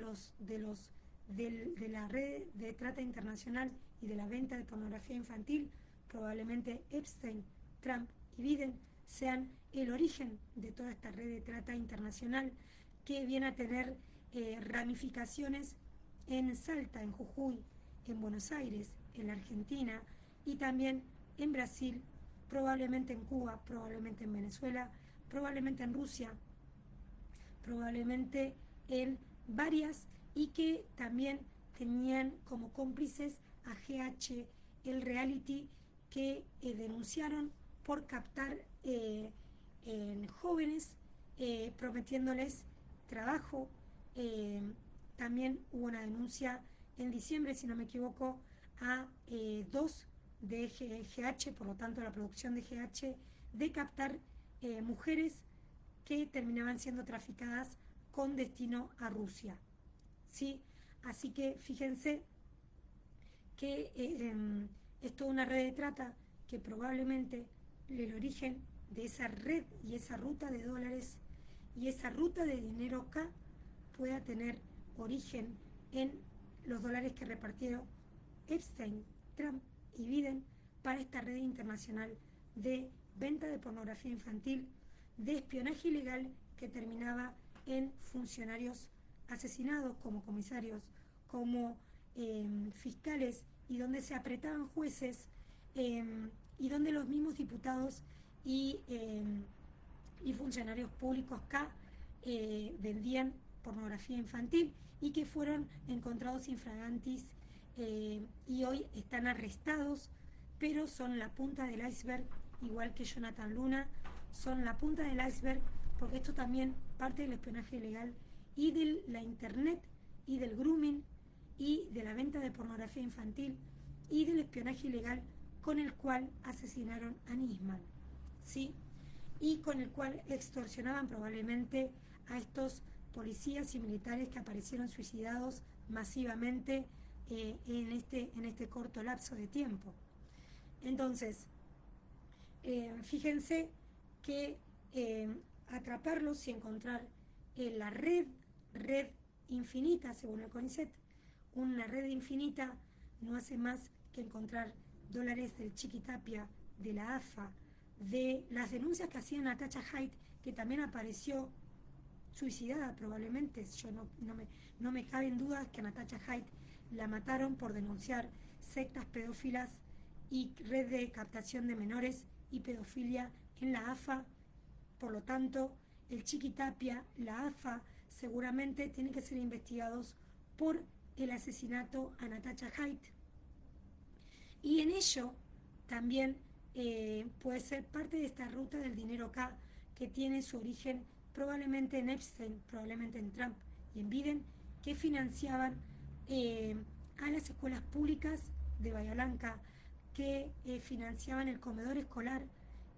la red de trata internacional y de la venta de pornografía infantil. Probablemente Epstein, Trump y Biden sean el origen de toda esta red de trata internacional que viene a tener ramificaciones en Salta, en Jujuy, en Buenos Aires, en la Argentina y también en Brasil, probablemente en Cuba, probablemente en Venezuela, probablemente en Rusia, probablemente en varias, y que también tenían como cómplices a GH, el reality que denunciaron por captar en jóvenes, prometiéndoles trabajo. También hubo una denuncia en diciembre, si no me equivoco, a dos de GH, por lo tanto la producción de GH, de captar mujeres que terminaban siendo traficadas con destino a Rusia, ¿sí? Así que fíjense que es toda una red de trata que probablemente el origen de esa red y esa ruta de dólares y esa ruta de dinero acá pueda tener origen en los dólares que repartieron Epstein, Trump y Biden para esta red internacional de venta de pornografía infantil, de espionaje ilegal que terminaba en funcionarios asesinados como comisarios, como fiscales, y donde se apretaban jueces y donde los mismos diputados y funcionarios públicos acá vendían pornografía infantil y que fueron encontrados infragantis y hoy están arrestados, pero son la punta del iceberg, igual que Jonathan Luna, son la punta del iceberg, porque esto también parte del espionaje ilegal y de la internet y del grooming y de la venta de pornografía infantil y del espionaje ilegal con el cual asesinaron a Nisman, ¿sí? Y con el cual extorsionaban probablemente a estos policías y militares que aparecieron suicidados masivamente en este corto lapso de tiempo. Entonces, fíjense que atraparlos y encontrar la red infinita, según el CONICET, una red infinita no hace más que encontrar dólares del Chiquitapia, de la AFA, de las denuncias que hacía Natacha Haidt, que también apareció suicidada probablemente. Yo no me cabe en duda que a Natacha Haidt la mataron por denunciar sectas pedófilas y red de captación de menores y pedofilia en la AFA. Por lo tanto, el Chiquitapia, la AFA, seguramente tienen que ser investigados por el asesinato a Natacha Haidt. Y en ello también puede ser parte de esta ruta del dinero acá, que tiene su origen probablemente en Epstein, probablemente en Trump y en Biden, que financiaban a las escuelas públicas de Bahía Blanca, que financiaban el comedor escolar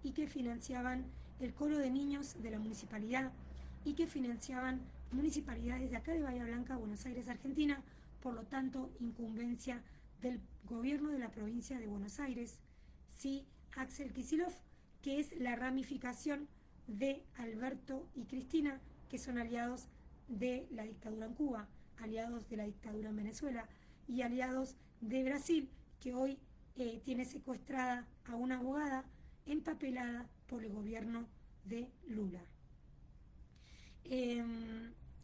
y que financiaban el coro de niños de la municipalidad y que financiaban municipalidades de acá de Bahía Blanca, Buenos Aires, Argentina. Por lo tanto, incumbencia del gobierno de la provincia de Buenos Aires, sí, Axel Kicillof, que es la ramificación de Alberto y Cristina, que son aliados de la dictadura en Cuba. aliados de la dictadura en Venezuela, y aliados de Brasil, que hoy tiene secuestrada a una abogada empapelada por el gobierno de Lula.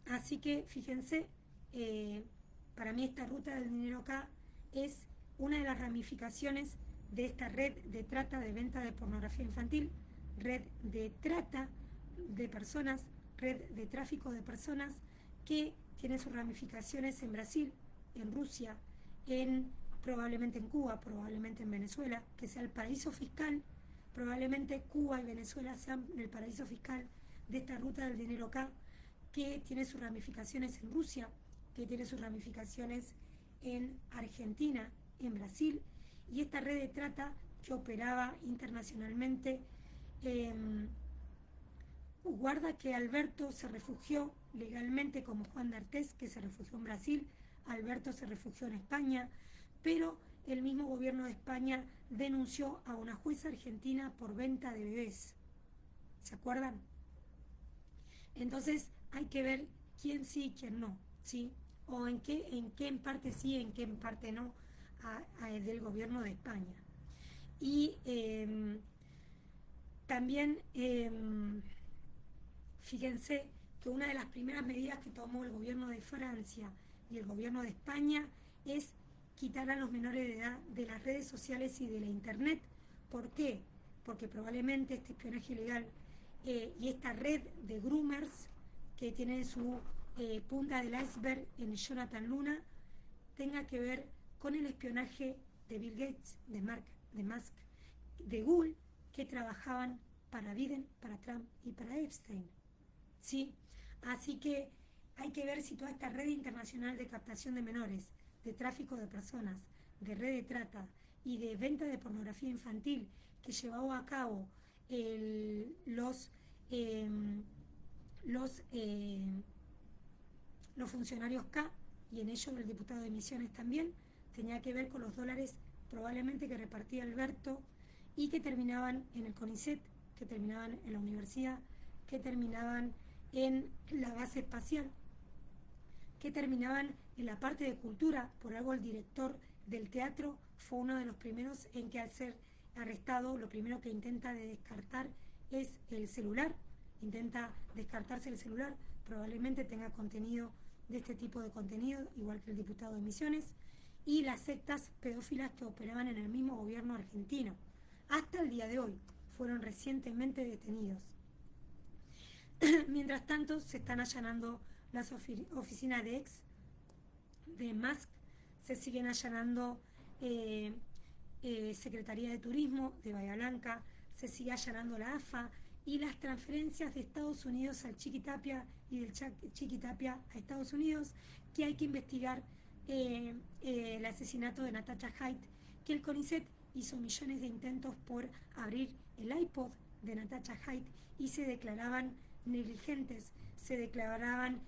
Así que fíjense, para mí esta ruta del dinero acá es una de las ramificaciones de esta red de trata, de venta de pornografía infantil, red de trata de personas, red de tráfico de personas, que tiene sus ramificaciones en Brasil, en Rusia, probablemente en Cuba, probablemente en Venezuela, que sea el paraíso fiscal. Probablemente Cuba y Venezuela sean el paraíso fiscal de esta ruta del dinero acá, que tiene sus ramificaciones en Rusia, que tiene sus ramificaciones en Argentina, en Brasil, y esta red de trata que operaba internacionalmente. Guarda que Alberto se refugió legalmente como Juan d'Artés, que se refugió en Brasil. Alberto se refugió en España, pero el mismo gobierno de España denunció a una jueza argentina por venta de bebés. ¿Se acuerdan? Entonces hay que ver quién sí y quién no, ¿sí? O en qué en parte sí, en qué en parte no, del gobierno de España. Y también fíjense que una de las primeras medidas que tomó el gobierno de Francia y el gobierno de España es quitar a los menores de edad de las redes sociales y de la internet. ¿Por qué? Porque probablemente este espionaje ilegal y esta red de groomers que tiene su punta del iceberg en Jonathan Luna tenga que ver con el espionaje de Bill Gates, de Musk, de Google, que trabajaban para Biden, para Trump y para Epstein, ¿sí? Así que hay que ver si toda esta red internacional de captación de menores, de tráfico de personas, de red de trata y de venta de pornografía infantil que llevó a cabo los funcionarios K, y en ello el diputado de Misiones también, tenía que ver con los dólares probablemente que repartía Alberto y que terminaban en el CONICET, que terminaban en la universidad, que terminaban en la base espacial, que terminaban en la parte de cultura. Por algo el director del teatro fue uno de los primeros en que, al ser arrestado, lo primero que intenta de descartar es el celular, intenta descartarse el celular, probablemente tenga contenido de este tipo de contenido, igual que el diputado de Misiones, y las sectas pedófilas que operaban en el mismo gobierno argentino. Hasta el día de hoy fueron recientemente detenidos. Mientras tanto, se están allanando las oficinas de Musk, se siguen allanando Secretaría de Turismo de Bahía Blanca, se sigue allanando la AFA, y las transferencias de Estados Unidos al Chiquitapia y del Chiquitapia a Estados Unidos, que hay que investigar el asesinato de Natasha Haidt, que el CONICET hizo millones de intentos por abrir el iPod de Natasha Haidt y se declaraban negligentes, se declaraban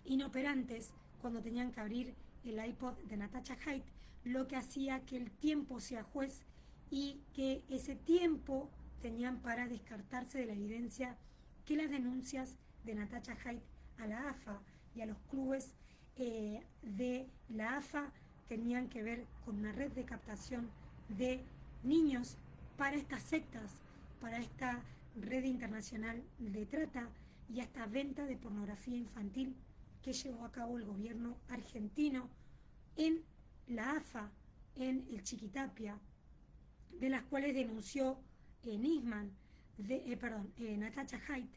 inoperantes cuando tenían que abrir el iPod de Natasha Haidt, lo que hacía que el tiempo sea juez y que ese tiempo tenían para descartarse de la evidencia que las denuncias de Natasha Haidt a la AFA y a los clubes de la AFA tenían que ver con una red de captación de niños para estas sectas, para esta red internacional de trata y esta venta de pornografía infantil que llevó a cabo el gobierno argentino en la AFA, en el Chiquitapia, de las cuales denunció Natasha Haidt,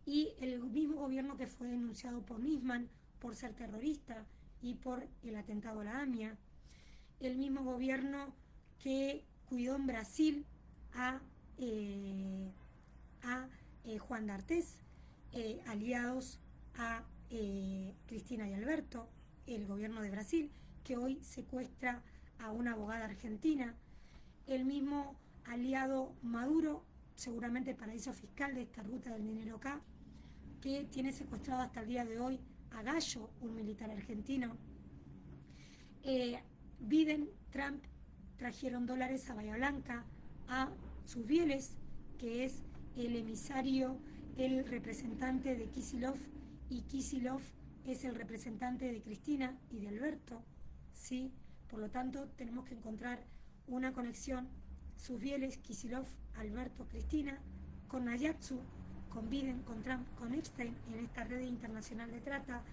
y el mismo gobierno que fue denunciado por Nisman por ser terrorista y por el atentado a la AMIA, el mismo gobierno que cuidó en Brasil a Juan d'Artés, aliados a Cristina y Alberto, el gobierno de Brasil, que hoy secuestra a una abogada argentina, el mismo aliado Maduro, seguramente paraíso fiscal de esta ruta del dinero acá, que tiene secuestrado hasta el día de hoy a Gallo, un militar argentino. Biden, Trump trajeron dólares a Bahía Blanca, a Susbieles, que es el emisario, el representante de Kicillof, y Kicillof es el representante de Cristina y de Alberto, ¿sí? Por lo tanto, tenemos que encontrar una conexión, Susbieles, Kicillof, Alberto, Cristina, con Nayatsu, con Biden, con Trump, con Epstein en esta red internacional de trata,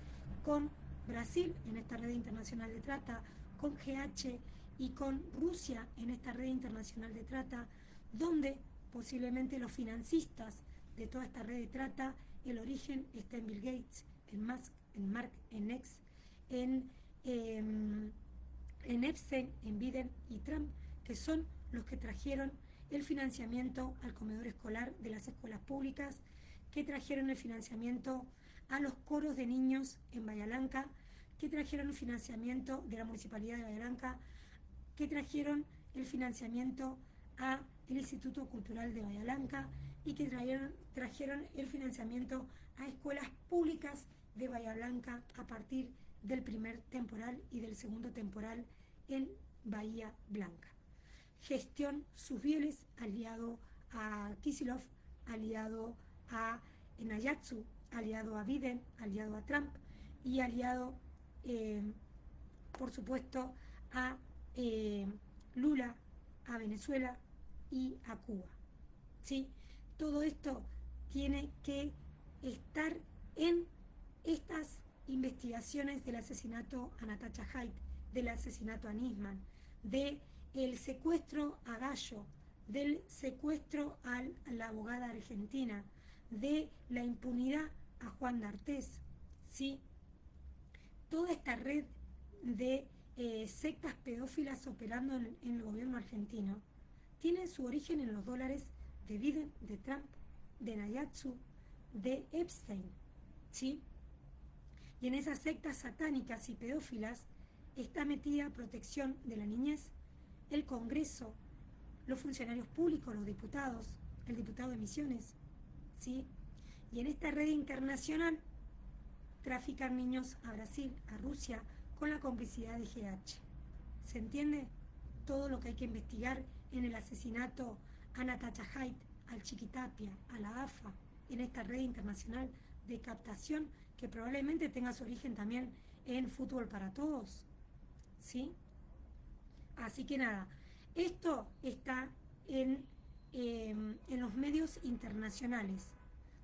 con Brasil en esta red internacional de trata, con GH y con Rusia en esta red internacional de trata, donde posiblemente los financistas de toda esta red de trata, el origen está en Bill Gates, en Musk, en Mark, en X, en Epstein, en Biden y Trump, que son los que trajeron el financiamiento al comedor escolar de las escuelas públicas, que trajeron el financiamiento a los coros de niños en Bahía Blanca, que trajeron el financiamiento de la Municipalidad de Bahía Blanca, que trajeron el financiamiento al Instituto Cultural de Bahía Blanca y que trajeron el financiamiento a escuelas públicas de Bahía Blanca a partir del primer temporal y del segundo temporal en Bahía Blanca. Gestión Susbieles, aliado a Kicillof, aliado a Nayatsu, aliado a Biden, aliado a Trump y aliado, por supuesto, a Lula, a Venezuela y a Cuba. ¿Sí? Todo esto tiene que estar en estas investigaciones del asesinato a Natasha Haidt, del asesinato a Nisman, del secuestro a Gallo, del secuestro a la abogada argentina, de la impunidad a Juan D'Artés, ¿sí? Toda esta red de sectas pedófilas operando en el gobierno argentino tiene su origen en los dólares de Biden, de Trump, de Nayatsu, de Epstein, ¿sí? Y en esas sectas satánicas y pedófilas está metida protección de la niñez, el Congreso, los funcionarios públicos, los diputados, el diputado de Misiones, ¿sí? Y en esta red internacional trafican niños a Brasil, a Rusia, con la complicidad de GH. ¿Se entiende? Todo lo que hay que investigar en el asesinato a Natasha Haidt, al Chiquitapia, a la AFA, en esta red internacional de captación que probablemente tenga su origen también en Fútbol para Todos, ¿sí? Así que nada, esto está en los medios internacionales,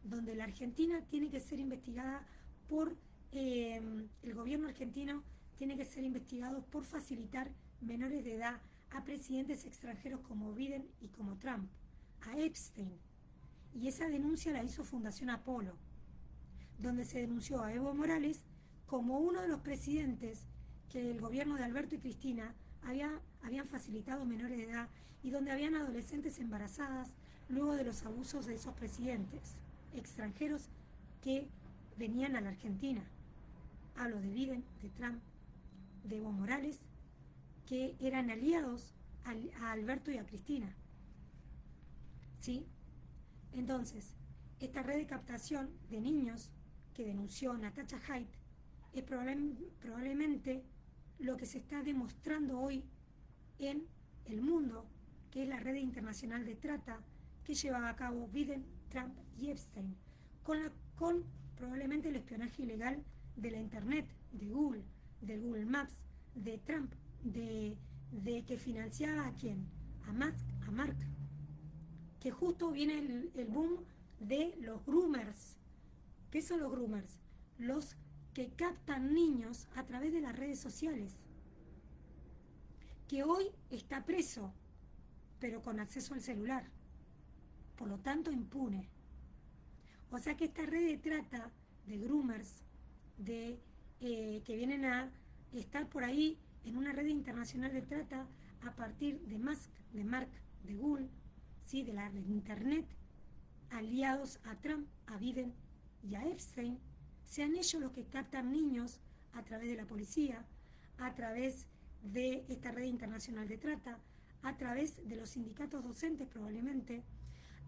donde la Argentina tiene que ser investigada por el gobierno argentino, tiene que ser investigado por facilitar menores de edad a presidentes extranjeros como Biden y como Trump, a Epstein. Y esa denuncia la hizo Fundación Apolo, donde se denunció a Evo Morales como uno de los presidentes que el gobierno de Alberto y Cristina habían facilitado menores de edad y donde habían adolescentes embarazadas luego de los abusos de esos presidentes extranjeros que venían a la Argentina. Hablo de Biden, de Trump, de Evo Morales, que eran aliados a Alberto y a Cristina, ¿sí? Entonces, esta red de captación de niños que denunció Natasha Haidt es probablemente lo que se está demostrando hoy en el mundo, que es la red internacional de trata que lleva a cabo Biden, Trump y Epstein, con probablemente el espionaje ilegal de la Internet, de Google Maps, de Trump, de que financiaba a quién, a Mark, que justo viene el boom de los groomers. ¿Qué son los groomers? Los que captan niños a través de las redes sociales, que hoy está preso, pero con acceso al celular, por lo tanto impune. O sea que esta red de trata de groomers, que vienen a estar por ahí en una red internacional de trata a partir de Musk, de Mark, de Google, ¿sí? De la Internet, aliados a Trump, a Biden y a Epstein, sean ellos los que captan niños a través de la policía, a través de esta red internacional de trata, a través de los sindicatos docentes probablemente,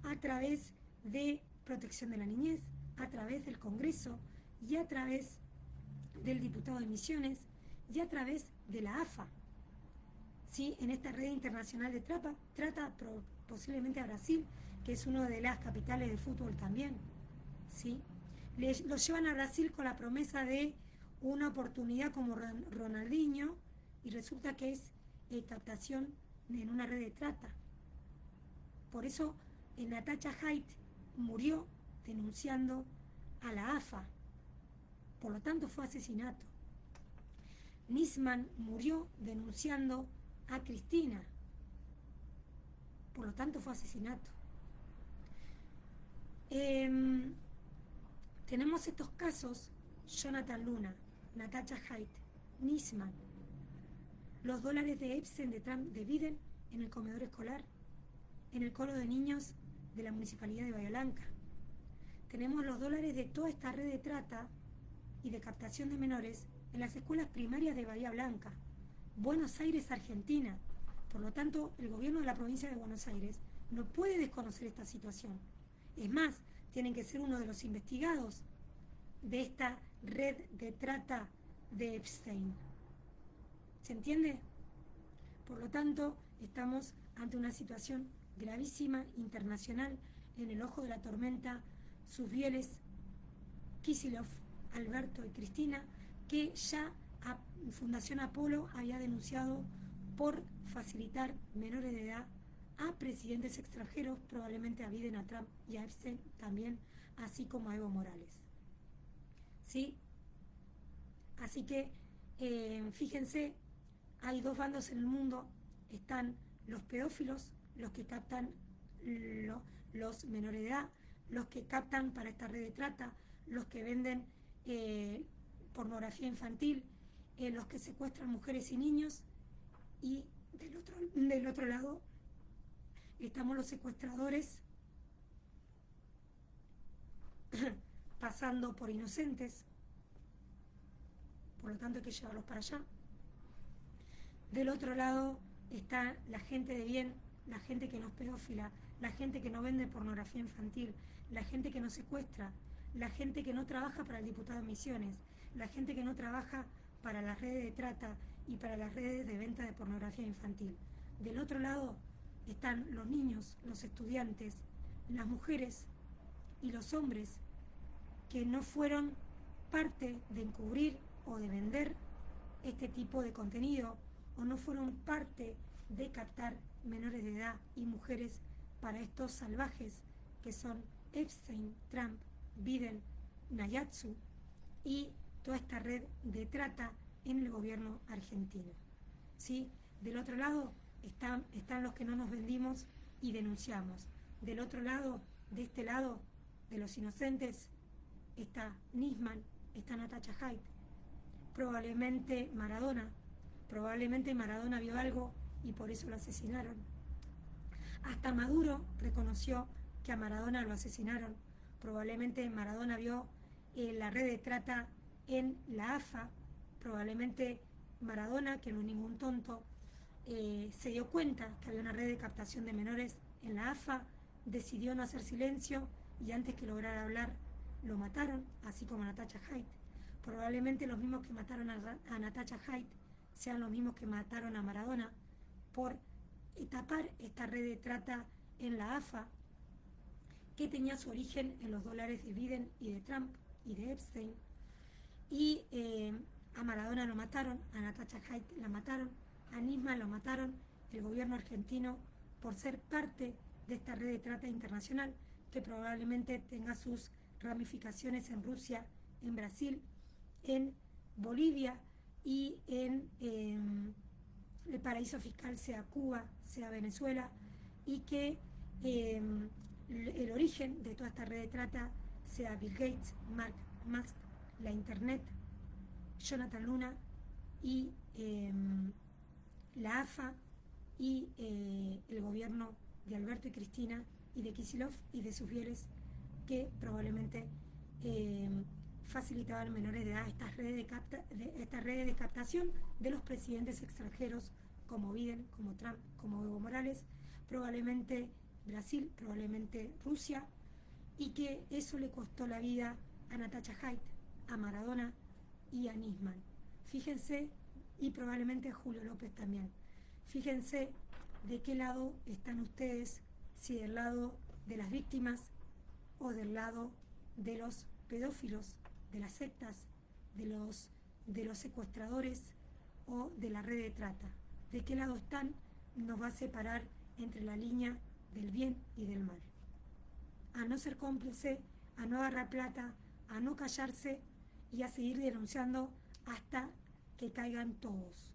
a través de protección de la niñez, a través del Congreso y a través del diputado de Misiones y a través de la AFA, ¿sí? En esta red internacional de trata posiblemente a Brasil, que es una de las capitales de fútbol también, ¿sí? Los llevan a Brasil con la promesa de una oportunidad como Ronaldinho y resulta que es captación en una red de trata. Por eso Natasha Haidt murió denunciando a la AFA, por lo tanto fue asesinato. Nisman murió denunciando a Cristina, por lo tanto fue asesinato. Tenemos estos casos: Jonathan Luna, Natasha Haidt, Nisman, los dólares de Epstein, de Trump, de Biden en el comedor escolar, en el coro de niños de la Municipalidad de Bahía Blanca. Tenemos los dólares de toda esta red de trata y de captación de menores en las escuelas primarias de Bahía Blanca, Buenos Aires, Argentina. Por lo tanto, el gobierno de la provincia de Buenos Aires no puede desconocer esta situación. Es más, tienen que ser uno de los investigados de esta red de trata de Epstein. ¿Se entiende? Por lo tanto, estamos ante una situación gravísima, internacional, en el ojo de la tormenta, sus fieles, Kicillof, Alberto y Cristina, que ya Fundación Apolo había denunciado por facilitar menores de edad a presidentes extranjeros, probablemente a Biden, a Trump y a Epstein también, así como a Evo Morales. ¿Sí? Así que, fíjense, hay dos bandos en el mundo: están los pedófilos, los que captan los menores de edad, los que captan para esta red de trata, los que venden pornografía infantil, los que secuestran mujeres y niños, y del otro lado estamos los secuestradores pasando por inocentes, por lo tanto hay que llevarlos para allá. Del otro lado está la gente de bien, la gente que no es pedófila, la gente que no vende pornografía infantil, la gente que no secuestra, la gente que no trabaja para el diputado de Misiones, la gente que no trabaja para las redes de trata y para las redes de venta de pornografía infantil. Del otro lado están los niños, los estudiantes, las mujeres y los hombres que no fueron parte de encubrir o de vender este tipo de contenido, o no fueron parte de captar menores de edad y mujeres para estos salvajes que son Epstein, Trump, Biden, Nayatsu y toda esta red de trata en el gobierno argentino. ¿Sí? Del otro lado están los que no nos vendimos y denunciamos. Del otro lado, de este lado, de los inocentes, está Nisman, está Natasha Haidt, probablemente Maradona vio algo y por eso lo asesinaron. Hasta Maduro reconoció que a Maradona lo asesinaron. Probablemente Maradona vio la red de trata en la AFA. Probablemente Maradona, que no es ningún tonto, se dio cuenta que había una red de captación de menores en la AFA, decidió no hacer silencio y antes que lograra hablar lo mataron, así como a Natasha Haidt. Probablemente los mismos que mataron a Natasha Haidt sean los mismos que mataron a Maradona por tapar esta red de trata en la AFA, que tenía su origen en los dólares de Biden y de Trump y de Epstein. Y a Maradona lo mataron, a Natasha Haidt la mataron, a Nisman lo mataron, el gobierno argentino, por ser parte de esta red de trata internacional que probablemente tenga sus ramificaciones en Rusia, en Brasil, en Bolivia y en el paraíso fiscal sea Cuba, sea Venezuela, y que el origen de toda esta red de trata sea Bill Gates, Mark Musk, la Internet, Jonathan Luna y la AFA y el gobierno de Alberto y Cristina y de Kicillof y de sus fieles que probablemente facilitaban menores de edad estas redes de captación de los presidentes extranjeros como Biden, como Trump, como Evo Morales, probablemente Brasil, probablemente Rusia, y que eso le costó la vida a Natasha Haidt, a Maradona y a Nisman. Fíjense, y probablemente a Julio López también. Fíjense de qué lado están ustedes, si del lado de las víctimas o del lado de los pedófilos, de las sectas, de los de los secuestradores o de la red de trata. ¿De qué lado están? Nos va a separar entre la línea del bien y del mal. A no ser cómplice, a no agarrar plata, a no callarse y a seguir denunciando hasta que caigan todos.